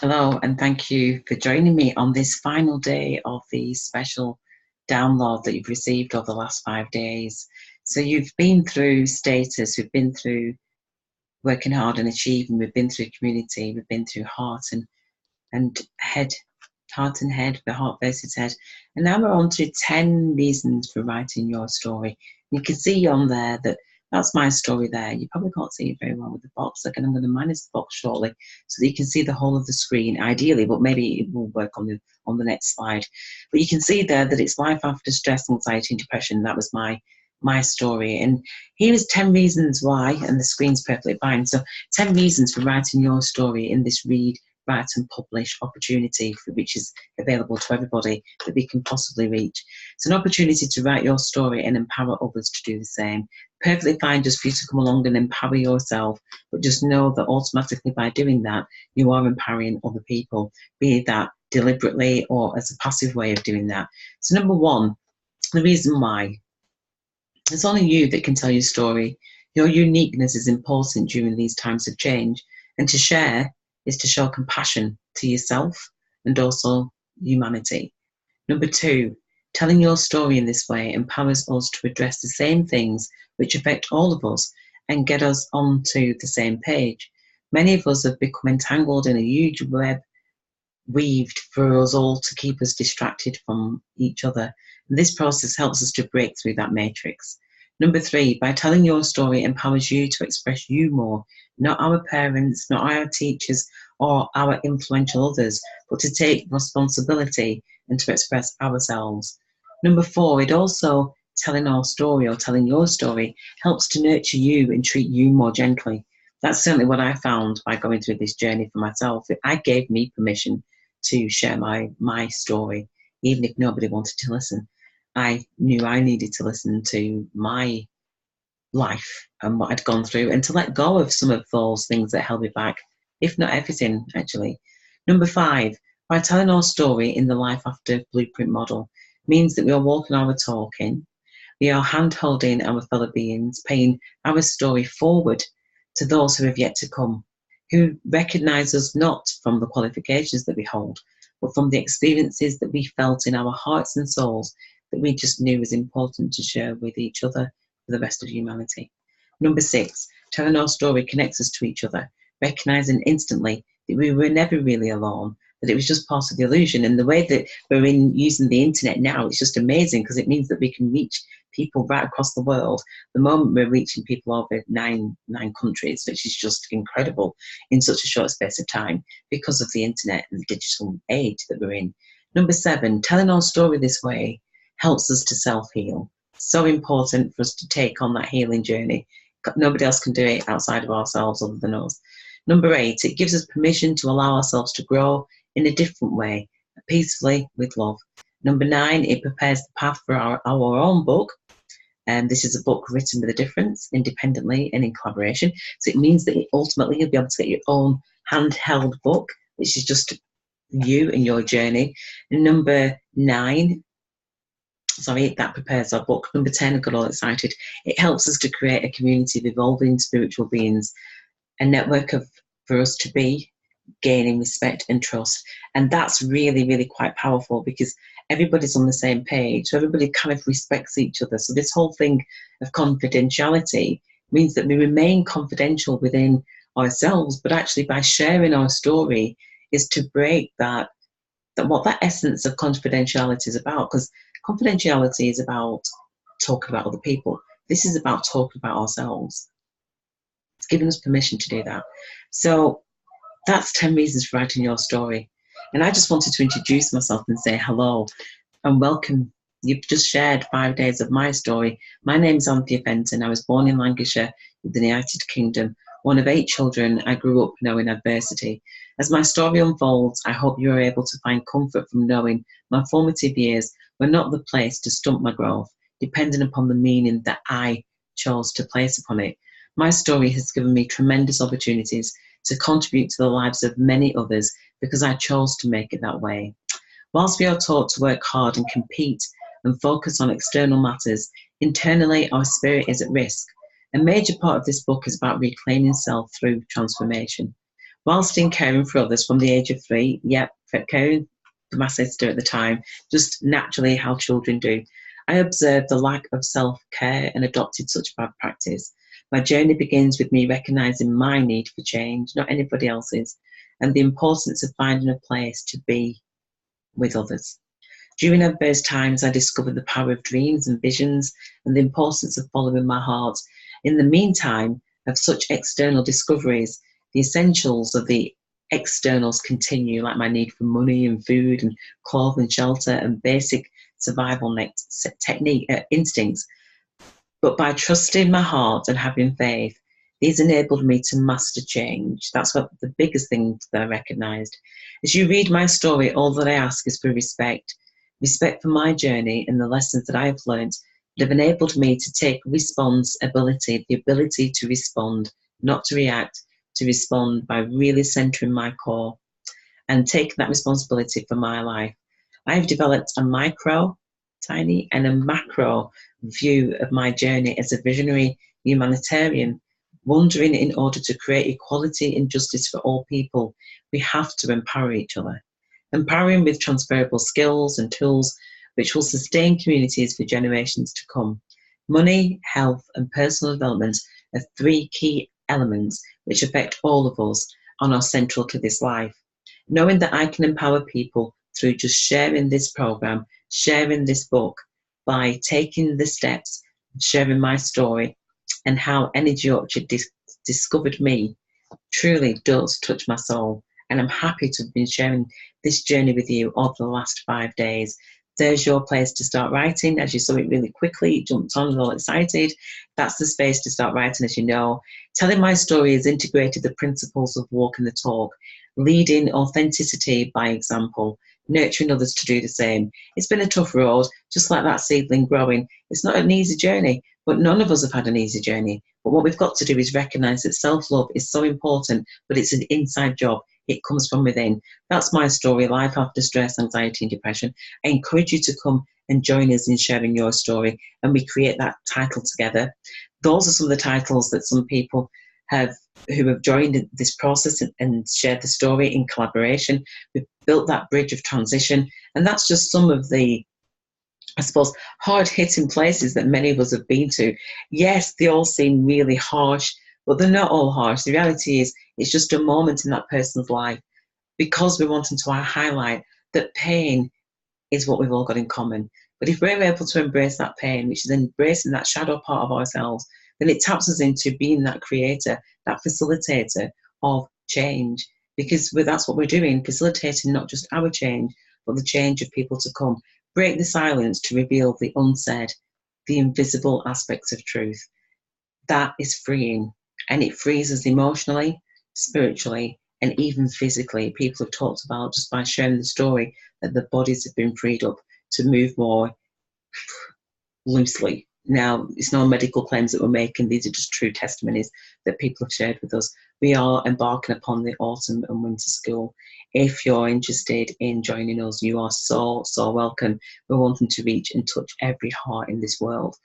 Hello, and thank you for joining me on this final day of the special download that you've received over the last 5 days. So you've been through status, we've been through working hard and achieving, we've been through community, we've been through and head, heart and head, the heart versus head. And now we're on to 10 reasons for writing your story. You can see on there that that's my story there. You probably can't see it very well with the box. Again, I'm going to manage the box shortly so that you can see the whole of the screen, ideally, but maybe it will work on the next slide. But you can see there that it's life after stress, anxiety, and depression. That was my story. And here is 10 reasons why, and the screen's perfectly fine. So 10 reasons for writing your story in this read, write and publish opportunity, which is available to everybody that we can possibly reach. It's an opportunity to write your story and empower others to do the same. Perfectly fine just for you to come along and empower yourself, but just know that automatically by doing that, you are empowering other people, be that deliberately or as a passive way of doing that. So number one, the reason why. It's only you that can tell your story. Your uniqueness is important during these times of change, and to share is to show compassion to yourself and also humanity. Number two, telling your story in this way empowers us to address the same things which affect all of us and get us onto the same page. Many of us have become entangled in a huge web weaved for us all to keep us distracted from each other. And this process helps us to break through that matrix. Number three, by telling your story empowers you to express you more, not our parents, not our teachers, or our influential others, but to take responsibility and to express ourselves. Number four, it also telling our story or telling your story helps to nurture you and treat you more gently. That's certainly what I found by going through this journey for myself. It gave me permission to share my story, even if nobody wanted to listen. I knew I needed to listen to my life and what I'd gone through and to let go of some of those things that held me back, if not everything, actually. Number five, by telling our story in the Life After Blueprint model means that we are walking our talking, we are hand-holding our fellow beings, paying our story forward to those who have yet to come, who recognise us not from the qualifications that we hold, but from the experiences that we felt in our hearts and souls that we just knew was important to share with each other for the rest of humanity. Number six, telling our story connects us to each other, recognising instantly that we were never really alone, that it was just part of the illusion. And the way that we're using the internet now, it's just amazing because it means that we can reach people right across the world. The moment we're reaching people over nine countries, which is just incredible in such a short space of time because of the internet and the digital age that we're in. Number seven, telling our story this way helps us to self-heal. So important for us to take on that healing journey. Nobody else can do it outside of ourselves other than us. Number eight, it gives us permission to allow ourselves to grow in a different way, peacefully with love. Number nine, it prepares the path for our own book. And this is a book written with a difference, independently and in collaboration. So it means that ultimately you'll be able to get your own handheld book, which is just you and your journey. And number nine, that prepares our book. Number 10, I got all excited. It helps us to create a community of evolving spiritual beings, a network for us to be gaining respect and trust. And that's really, really quite powerful because everybody's on the same page. So everybody kind of respects each other. So this whole thing of confidentiality means that we remain confidential within ourselves, but actually by sharing our story is to break that what that essence of confidentiality is about, because confidentiality is about talking about other people. This is about talking about ourselves. It's giving us permission to do that. So that's 10 reasons for writing your story. And I just wanted to introduce myself and say hello and welcome. You've just shared 5 days of my story. My name's Anthea Fenton. I was born in Lancashire, in the United Kingdom, one of 8 children. I grew up knowing adversity. As my story unfolds, I hope you are able to find comfort from knowing my formative years were not the place to stunt my growth, depending upon the meaning that I chose to place upon it. My story has given me tremendous opportunities to contribute to the lives of many others because I chose to make it that way. Whilst we are taught to work hard and compete and focus on external matters, internally our spirit is at risk. A major part of this book is about reclaiming self through transformation. whilst in caring for others from the age of 3, caring for my sister at the time, just naturally how children do, I observed the lack of self-care and adopted such bad practice. My journey begins with me recognising my need for change, not anybody else's, and the importance of finding a place to be with others. During adverse times, I discovered the power of dreams and visions and the importance of following my heart. In the meantime of such external discoveries, the essentials of the externals continue, like my need for money and food and clothing and shelter and basic survival instincts. But by trusting my heart and having faith, these enabled me to master change. That's what the biggest thing that I recognised. As you read my story, all that I ask is for respect for my journey and the lessons that I have learned that have enabled me to take responsibility, the ability to respond, not to react, to respond by really centering my core and taking that responsibility for my life. I have developed a micro, tiny, and a macro view of my journey as a visionary humanitarian, wondering in order to create equality and justice for all people, we have to empower each other. Empowering with transferable skills and tools which will sustain communities for generations to come. Money, health, and personal development are 3 key elements which affect all of us and are central to this life. Knowing that I can empower people through just sharing this program, sharing this book, by taking the steps, sharing my story, and how Energy Orchard discovered me truly does touch my soul. And I'm happy to have been sharing this journey with you over the last 5 days. There's your place to start writing. As you saw it really quickly, jumped on, all excited. That's the space to start writing, as you know. Telling my story has integrated the principles of walking the talk, leading authenticity by example, nurturing others to do the same. It's been a tough road, just like that seedling growing. It's not an easy journey, but none of us have had an easy journey. But what we've got to do is recognise that self-love is so important, but it's an inside job. It comes from within. That's my story, life after stress, anxiety, and depression. I encourage you to come and join us in sharing your story, and we create that title together. Those are some of the titles that some people who have joined this process and shared the story in collaboration. We've built that bridge of transition, and that's just some of the, I suppose, hard-hitting places that many of us have been to. Yes, they all seem really harsh, but they're not all harsh. The reality is it's just a moment in that person's life, because we're wanting to highlight that pain is what we've all got in common. But if we're able to embrace that pain, which is embracing that shadow part of ourselves, then it taps us into being that creator, that facilitator of change, because that's what we're doing, facilitating not just our change, but the change of people to come. Break the silence to reveal the unsaid, the invisible aspects of truth. That is freeing, and it frees us emotionally, spiritually, and even physically. People have talked about, just by sharing the story, that the bodies have been freed up to move more loosely. Now, it's no medical claims that we're making. These are just true testimonies that people have shared with us. We are embarking upon the autumn and winter school. If you're interested in joining us, you are so welcome. We're wanting to reach and touch every heart in this world.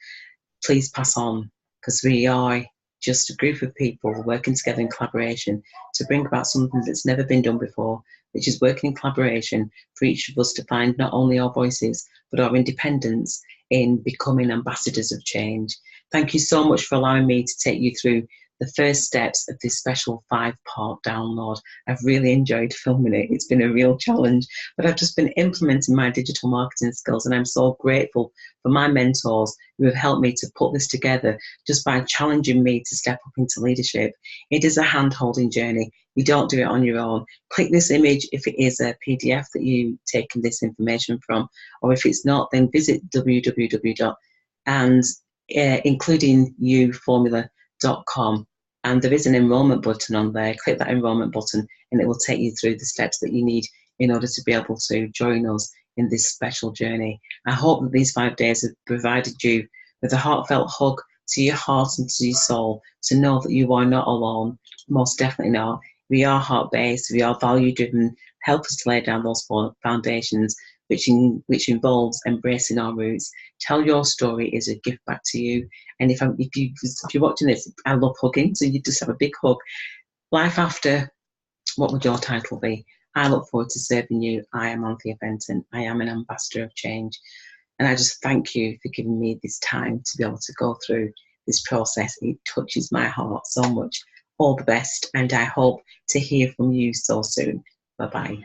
Please pass on, because we are just a group of people working together in collaboration to bring about something that's never been done before, which is working in collaboration for each of us to find not only our voices, but our independence in becoming ambassadors of change. Thank you so much for allowing me to take you through the first steps of this special 5-part download. I've really enjoyed filming it. It's been a real challenge, but I've just been implementing my digital marketing skills, and I'm so grateful for my mentors who have helped me to put this together just by challenging me to step up into leadership. It is a hand-holding journey. You don't do it on your own. Click this image if it is a PDF that you've taken this information from, or if it's not, then visit includingyouformula.com. And there is an enrolment button on there. Click that enrolment button and it will take you through the steps that you need in order to be able to join us in this special journey. I hope that these 5 days have provided you with a heartfelt hug to your heart and to your soul, to know that you are not alone. Most definitely not. We are heart-based, we are value-driven. Help us to lay down those foundations, which involves embracing our roots. Tell your story is a gift back to you. And if you're watching this, I love hugging, so you just have a big hug. Life after what would your title be? I look forward to serving you. I am Anthea Benton. I am an ambassador of change. And I just thank you for giving me this time to be able to go through this process. It touches my heart so much. All the best. And I hope to hear from you so soon. Bye-bye.